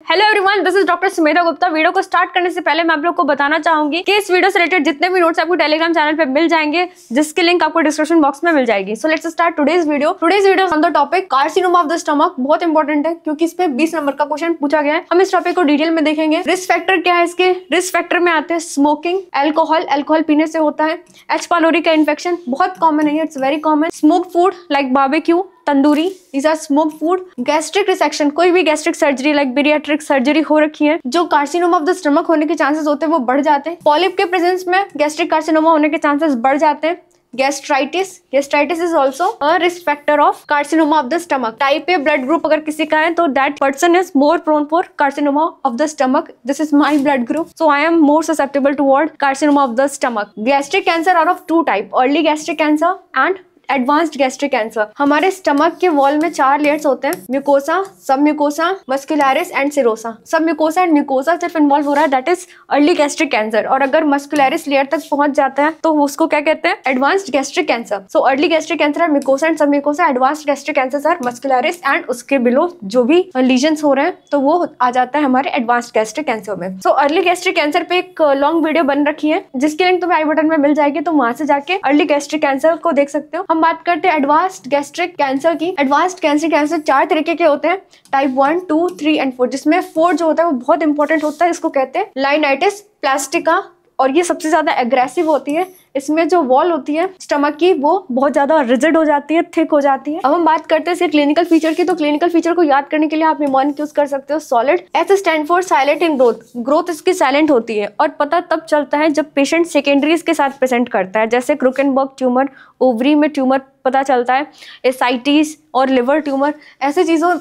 Hello everyone, this is doctor Sumedha Gupta. Video को start करने से पहले मैं आप लोग को बताना चाहूंगी कि इस वीडियो से रिलेटेड जितने भी नोट्स आपको टेलीग्राम चैनल पे मिल जाएंगे, जिसकी लिंक आपको डिस्क्रिप्शन बॉक्स में मिल जाएगी। So let's start today's video on the topic carcinoma of the stomach. बहुत इंपॉर्टेंट है क्योंकि इस पे 20 नंबर का क्वेश्चन पूछा गया है। हम इस टॉपिक को डिटेल में देखेंगे। रिस्क फैक्टर क्या है इसके? रिस्क फैक्टर में आते हैं स्मोकिंग, अल्कोहल पीने से होता है, एच पाइलोरी का इन्फेक्शन बहुत कॉमन है, it's very common. Smoked food like barbecue, tandoori, these are smoked food। Gastric resection, कोई भी gastric surgery like bariatric surgery हो रखी है, जो कार्सिनोमा ऑफ द स्टमक होने के चांसेस होते हैं वो बढ़ जाते हैं। पॉलिप के प्रेजेंस में गैस्ट्रिक कार्सिनोमा होने के चांसेस बढ़ जाते हैं। Gastritis is also a risk factor of carcinoma of the stomach. Type A blood group अगर किसी का है तो that person is more prone for carcinoma of the stomach. This is my blood group, so I am more susceptible toward carcinoma of the stomach. Gastric cancer are of two type, early gastric cancer and advanced gastric cancer. हमारे stomach के wall में 4 layers होते हैं, mucosa, सब mucosa, muscularis and serosa. सब mucosa and mucosa सिर्फ involve हो रहा है, that is early gastric cancer. और अगर मस्कुलरिस लेयर तक पहुंच जाता है तो उसको क्या कहते हैं? Advanced gastric cancer. So early gastric cancer है mucosa and submucosa, advanced gastric cancer are muscularis and उसके बिलो जो भी लीजन्स हो रहे हैं तो वो आ जाता है हमारे एडवांस्ड गैस्ट्रिक कैंसर में। सो अर्ली गैस्ट्रिक कैंसर पे एक लॉन्ग वीडियो बन रखी है जिसकी लिंक तुम्हें आई बटन में मिल जाएगी, तो वहां से जाके अर्ली गैस्ट्रिक कैंसर को देख सकते हो। हम बात करते हैं एडवांस्ड गैस्ट्रिक कैंसर की। एडवांस्ड गैस्ट्रिक कैंसर 4 तरीके के होते हैं, टाइप 1, 2, 3 एंड 4, जिसमें 4 जो होता है वो बहुत इंपॉर्टेंट होता है। इसको कहते हैं लाइनाइटिस प्लास्टिका, और ये सबसे ज्यादा एग्रेसिव होती है। इसमें जो वॉल होती है स्टमक की वो बहुत ज्यादा रिजिड हो जाती है, थिक हो जाती है। अब हम बात करते हैं इसके क्लिनिकल फीचर की, तो क्लिनिकल फीचर को याद करने के लिए आप निमोनिक यूज कर सकते हो। Solid, S stand for silent in growth, growth इसकी साइलेंट होती है और पता तब चलता है जब पेशेंट सेकेंडरीज के साथ प्रेजेंट करता है, जैसे क्रूकेनबर्ग ट्यूमर, ओवरी में ट्यूमर पता चलता है, एसाइटिस और लिवर ट्यूमर, ऐसे चीजों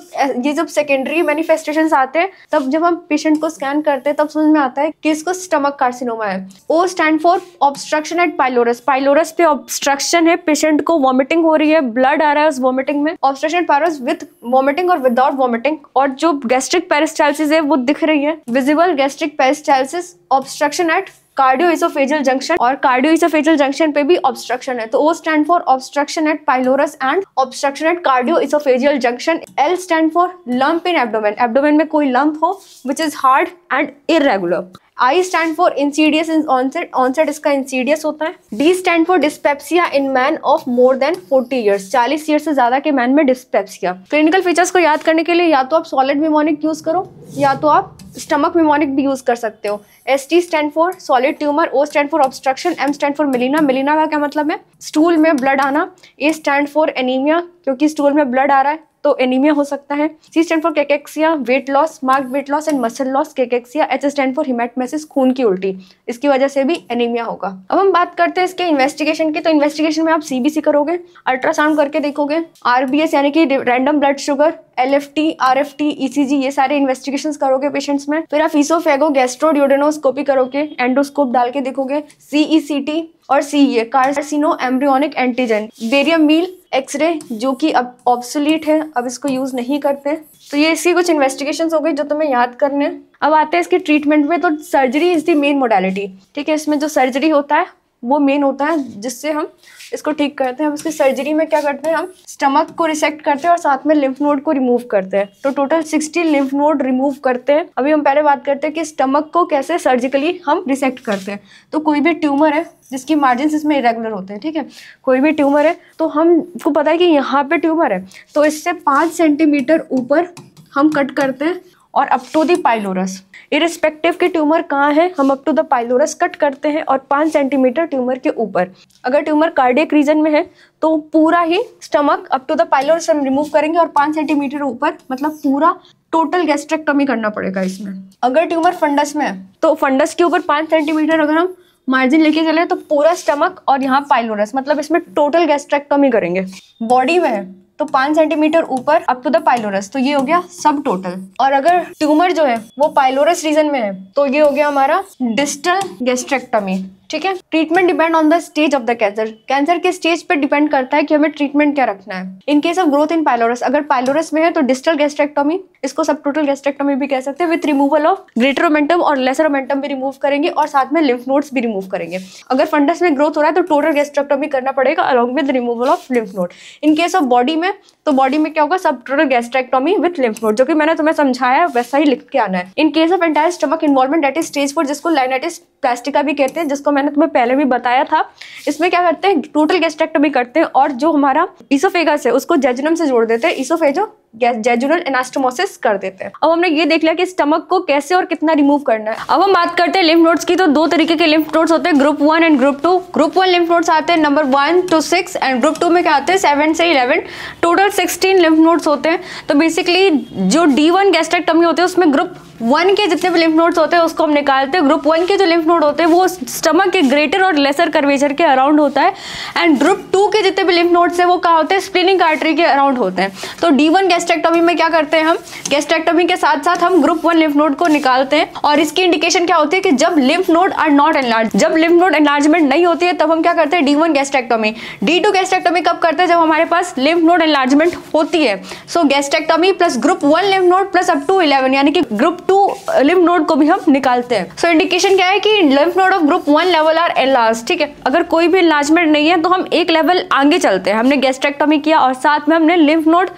ये जब सेकेंडरी मैनिफेस्टेशंस आते हैं तब जब हम पेशेंट को स्कैन करते हैं तब समझ में आता है कि इसको स्टमक कार्सिनोमा है। O stand for obstruction at pylorus, pylorus पे ऑब्स्ट्रक्शन है, पेशेंट को वॉमिटिंग हो रही है, ब्लड आ रहा है उस वॉमिटिंग में, ऑब्स्ट्रक्शन पाइलोरस विद वॉमिटिंग और विदाउट वॉमिटिंग, और जो गैस्ट्रिक पेरिस्टाल्सिस है वो दिख रही है, visible gastric peristalsis. Obstruction at cardioesophageal junction, और कार्डियोइसोफेजियल जंक्शन पे भी ऑब्स्ट्रक्शन है, तो O stand for obstruction at pylorus and obstruction at cardioesophageal junction. L stand for lump in abdomen, abdomen में कोई लंप हो which is hard and irregular. I stand for insidious in onset, onset इसका Insidious होता है। D stand for dyspepsia in man of more than 40 years, 40 year से ज्यादा के man में डिस्पेप्सिया। क्लिनिकल फीचर्स को याद करने के लिए या तो आप सॉलिड निमोनिक यूज करो या तो आप स्टमक निमोनिक भी यूज कर सकते हो। S T stand for solid tumour, O stand for obstruction, M stand for melaena, melaena का क्या मतलब है? स्टूल में ब्लड आना। ए स्टैंड फॉर एनीमिया, क्योंकि स्टूल में ब्लड आ रहा है तो एनीमिया हो सकता है। C stand for cachexia, weight loss, marked weight loss and muscle loss, cachexia. H stand for haematemesis, खून की उल्टी, इसकी वजह से भी एनीमिया होगा। अब हम बात करते हैं इसके इन्वेस्टिगेशन की, तो इन्वेस्टिगेशन में आप सीबीसी करोगे, अल्ट्रासाउंड करके देखोगे, आरबीएस यानी कि random blood sugar, LFT, RFT, ECG, ये सारे इन्वेस्टिगेशंस करोगे पेशेंट्स में। फिर आप ईसोफेगो गैस्ट्रोड्यूडेनोस्कोपी करोगे, एंडोस्कोप डाल के देखोगे, सीईसीटी और CEA, carcino embryonic antigen, barium meal X ray जो कि अब ऑब्सोलीट है, अब इसको यूज नहीं करते। तो ये इसकी कुछ इन्वेस्टिगेशंस हो गई जो तुम्हें याद करने। अब आते हैं इसके ट्रीटमेंट में, तो surgery is the main modality, ठीक है। इसमें जो सर्जरी होता है वो मेन होता है जिससे हम इसको ठीक करते हैं। हम इसकी सर्जरी में क्या करते हैं? हम स्टमक को रिसेक्ट करते हैं और साथ में लिम्फ नोड को रिमूव करते हैं, तो टोटल 60 लिम्फ नोड रिमूव करते हैं। अभी हम पहले बात करते हैं कि स्टमक को कैसे सर्जिकली हम रिसेक्ट करते हैं। तो कोई भी ट्यूमर है जिसकी मार्जिन इसमें इरेगुलर होते हैं, ठीक है, कोई भी ट्यूमर है तो हमको पता है कि यहाँ पे ट्यूमर है तो इससे 5 सेंटीमीटर ऊपर हम कट करते हैं और up to the pylorus, irrespective के ट्यूमर कहाँ है हम up to the pylorus cut करते हैं, और 5 सेंटीमीटर ट्यूमर के ऊपर। अगर ट्यूमर कार्डियक रीजन में है तो पूरा ही stomach up to the pylorus हम रिमूव करेंगे, और 5 सेंटीमीटर ऊपर मतलब पूरा टोटल गैस्ट्रेक्टमी करना पड़ेगा इसमें। अगर ट्यूमर फंडस में है तो फंडस के ऊपर 5 सेंटीमीटर अगर हम मार्जिन लेके चले तो पूरा स्टमक और यहाँ पाइलोरस, मतलब इसमें टोटल गैस्ट्रेक्टमी करेंगे। बॉडी में है तो 5 सेंटीमीटर ऊपर अप टू द पाइलोरस, तो ये हो गया सब टोटल। और अगर ट्यूमर जो है वो पाइलोरस रीजन में है तो ये हो गया हमारा डिस्टल गैस्ट्रेक्टमी, ठीक है। Treatment depend on the stage of the cancer, cancer के स्टेज पे डिपेंड करता है कि हमें ट्रीटमेंट क्या रखना है। In case of growth in pylorus, अगर पाइलोरस में है तो डिस्टल गैस्ट्रेक्टोमी, इसको सब टोटल गैस्ट्रेक्टोमी भी कह सकते हैं, with removal of greater omentum और लेसर ओमेंटम भी रिमूव करेंगे और साथ में लिम्फ नोड्स भी रिमूव करेंगे। अगर फंडस में ग्रोथ हो रहा है तो टोटल गैस्ट्रेक्टोमी करना पड़ेगा along with removal of lymph node. In case of body में, तो बॉडी में क्या होगा, सब total gastrectomy with lymph node, जो कि मैंने तुम्हें समझाया वैसा ही लिख के आना है। In case of entire stomach involvement that is stage 4, जिसको लाइनाइटिस प्लास्टिका भी कहते हैं, जिसको मैंने तुम्हें पहले भी बताया था। इसमें क्या करते हैं, टोटल गैस्ट्रेक्टोमी करते हैं और जो हमारा इसोफेगस है उसको जेजुनम से जोड़ देते हैं, इसोफेजो जेजुनल एनास्टोमोसिस कर देते हैं। अब हमने ये देख लिया कि स्टमक को कैसे और कितना रिमूव करना है। अब हम बात करते हैं लिम्फ नोड्स की। तो 2 तरीके के लिम्फ नोड्स होते हैं, group 1 and group 2। Group 1 lymph nodes आते हैं नंबर 1 to 6 एंड ग्रुप 2 में क्या आते हैं 7 से 11। टोटल 16 लिम्फ नोड्स होते हैं। तो बेसिकली जो D1 गैस्ट्रेक्टोमी होते हैं उसमें ग्रुप 1 के जितने भी लिम्फ नोड्स होते हैं उसको हम निकालते हैं। ग्रुप 1 के जो लिम्फ नोड होते हैं वो स्टमक के ग्रेटर और लेसर कर्वेचर के अराउंड होता है एंड ग्रुप 2 के जितने भी लिम्फ नोड्स हैं वो कहाँ होते हैं, स्प्लीनिक आर्टरी के अराउंड होते हैं। तो D1 गैस्ट्रेक्टोमी में क्या करते हैं हम, गैस्ट्रेक्टोमी के साथ साथ हम ग्रुप 1 लिम्फ नोड को निकालते हैं और इसकी इंडिकेशन क्या होती है कि जब lymph node are not enlarge, जब लिम्फ नोड एनलार्जमेंट नहीं होती है तब हम क्या करते हैं D1 गैस्ट्रेक्टोमी। D2 गैस्ट्रेक्टोमी कब करते हैं, जब हमारे पास लिम्फ नोड एनलार्जमेंट होती है। So gastrectomy plus group 1 lymph node plus up to 11 यानी कि ग्रुप 2 लिम्फ नोड को भी हम निकालते हैं। सो इंडिकेशन क्या है कि lymph node of group 1 level are enlarge. ठीक है, अगर कोई भी एनलार्जमेंट नहीं है तो हम एक लेवल आगे चलते हैं। हमने गैस्ट्रेक्टोमी किया और साथ में हमने लिम्फ नोड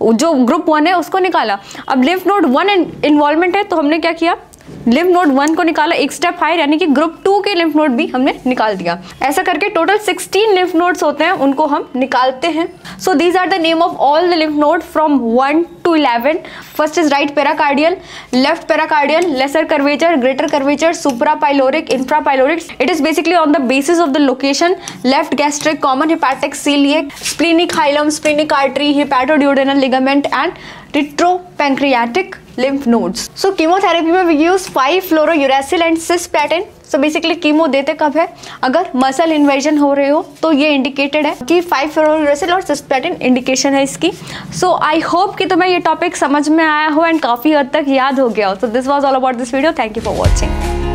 जो ग्रुप 1 है उसको निकाला। अब लिम्फ नोड 1 इन्वॉल्वमेंट है तो हमने क्या किया, लिम्फ नोड 1 को निकाला एक स्टेप हायर यानी कि ग्रुप 2 के लिम्फ नोड भी हमने निकाल दिया। ऐसा करके टोटल 16 लिम्फ नोड्स होते हैं, उनको हम निकालते हैं। So these are the name of all the lymph node from 1 to 11। First is right paracardial, left paracardial, lesser curvature, greater curvature, supra pyloric, infra pyloric. It is basically on the basis of the location. Left gastric, common hepatic, coeliac, splenic hilum, splenic artery, hepatoduodenal ligament and retropancreatic lymph nodes. So chemotherapy में we use 5-fluorouracil and cisplatin. So basically chemo देते कब है, अगर muscle invasion हो रहे हो तो ये इंडिकेटेड है कि 5-fluorouracil और cisplatin इंडिकेशन है इसकी। सो आई होप कि तुम्हें ये टॉपिक समझ में आया हो एंड काफ़ी हद तक याद हो गया हो। So this was all about this video. Thank you for watching.